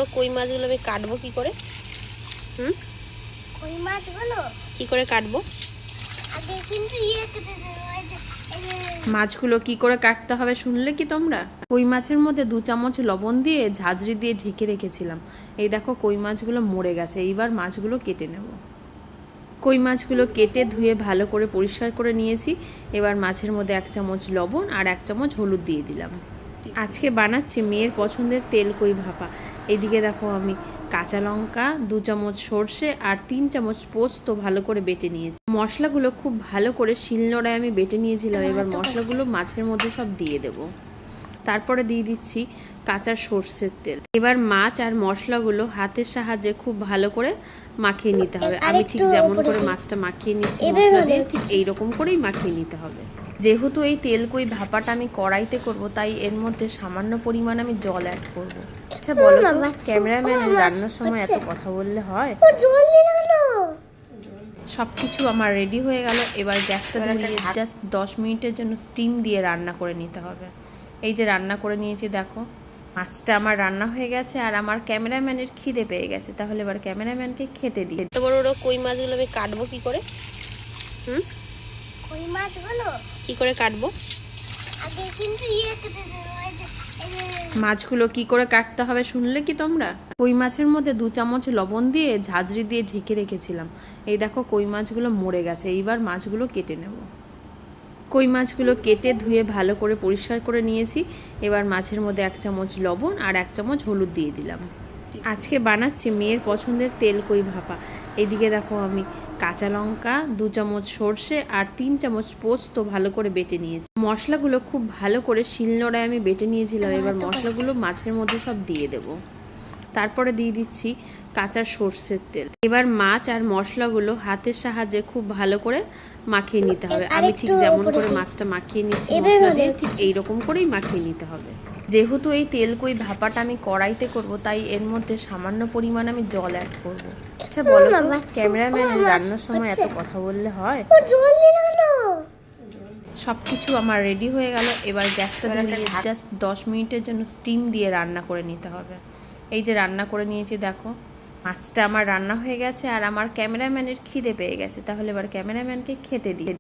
বড় কই মাছগুলো আমি কাটবো কি করে? কই মাছগুলো কি করে কাটবো? আগে কিন্তু কেটে দেবো। মাছগুলো কি করে কাটতে হবে শুনলে কি তোমরা? কই মাছের মধ্যে 2 চামচ লবণ দিয়ে ঝাঁঝরি দিয়ে ঢেকে রেখেছিলাম। এই দেখো কই মাছগুলো মরে গেছে। এইবার মাছগুলো কেটে নেব। কই মাছগুলো কেটে ধুয়ে ভালো করে পরিষ্কার করে নিয়েছি। এবার মাছের মধ্যে 1 চামচ লবণ আর 1 চামচ হলুদ দিয়ে দিলাম। আজকে বানাচ্ছি মেয়ের পছন্দের তেল কই ভাপা। এইদিকে দেখো আমি কাঁচা লঙ্কা, 2 চামচ সর্ষে আর 3 চামচ পোস্ত ভালো করে বেটে নিয়েছি। মশলাগুলো খুব ভালো করে শিলনোড়ায় আমি বেটে নিয়েছিলাম। এবার মশলাগুলো মাছের মধ্যে সব দিয়ে দেবো। তারপরে দিয়ে দিচ্ছি কাঁচা সর্ষের তেল। এবার মাছ আর মশলাগুলো হাতের সাহায্যে খুব ভালো করে মাখিয়ে নিতে হবে। আমি ঠিক যেমন করে মাছটা মাখিয়ে নিচ্ছি মশলা দিয়ে, ঠিক এইরকম করেই মাখিয়ে নিতে হবে। যেহেতু এই তেল কই ভাপাটা আমি কড়াইতে করব, তাই এর মধ্যে সামান্য পরিমাণ আমি জল অ্যাড করব। আচ্ছা বলো তো, ক্যামেরাম্যানের রান্নার সময় এত কথা বললে হয়? সব কিছু আমার রেডি হয়ে গেল। এবার গ্যাসটা ধরিয়ে জাস্ট 10 মিনিটের জন্য স্টিম দিয়ে রান্না করে নিতে হবে। এই যে রান্না করে নিয়েছি দেখো, মাছটা আমার রান্না হয়ে গেছে আর আমার ক্যামেরাম্যানের খিদে পেয়ে গেছে। তাহলে এবার ক্যামেরাম্যানকে খেতে দিই। এত বড় বড় কই মাছগুলো আমি কাটবো কি করে? কই মাছগুলো কি করে কাটবো? আগে কিন্তু কেটে দেবো। মাছগুলো কি করে কাটতে হবে শুনলে কি তোমরা? কই মাছের মধ্যে 2 চামচ লবণ দিয়ে ঝাঁঝরি দিয়ে ঢেকে রেখেছিলাম। এই দেখো কই মাছগুলো মরে গেছে। এইবার মাছগুলো কেটে নেব। কই মাছগুলো কেটে ধুয়ে ভালো করে পরিষ্কার করে নিয়েছি। এবার মাছের মধ্যে 1 চামচ লবণ আর 1 চামচ হলুদ দিয়ে দিলাম। আজকে বানাচ্ছি মেয়ের পছন্দের তেল কই ভাপা। এইদিকে দেখো আমি কাঁচা লঙ্কা, 2 চামচ সর্ষে আর 3 চামচ পোস্ত ভালো করে বেটে নিয়েছি। মশলাগুলো খুব ভালো করে শিলনোড়ায় আমি বেটে নিয়েছিলাম। এবার মশলাগুলো মাছের মধ্যে সব দিয়ে দেবো। তারপরে দিয়ে দিচ্ছি কাঁচা সর্ষের তেল। এবার মাছ আর মশলাগুলো হাতের সাহায্যে খুব ভালো করে মাখিয়ে নিতে হবে। আমি ঠিক যেমন করে মাছটা মাখিয়ে নিচ্ছি মশলা দিয়ে, ঠিক এইরকম করেই মাখিয়ে নিতে হবে। যেহেতু এই তেল কই ভাপাটা আমি কড়াইতে করব, তাই এর মধ্যে সামান্য পরিমাণ আমি জল অ্যাড করব। আচ্ছা বলো তো, ক্যামেরাম্যানের রান্নার সময় এত কথা বললে হয়? সব কিছু আমার রেডি হয়ে গেল। এবার গ্যাসটা ধরিয়ে জাস্ট 10 মিনিটের জন্য স্টিম দিয়ে রান্না করে নিতে হবে। এই যে রান্না করে নিয়েছি দেখো, মাছটা আমার রান্না হয়ে গেছে আর আমার ক্যামেরাম্যানের খিদে পেয়ে গেছে। তাহলে এবার ক্যামেরাম্যানকে খেতে দিই।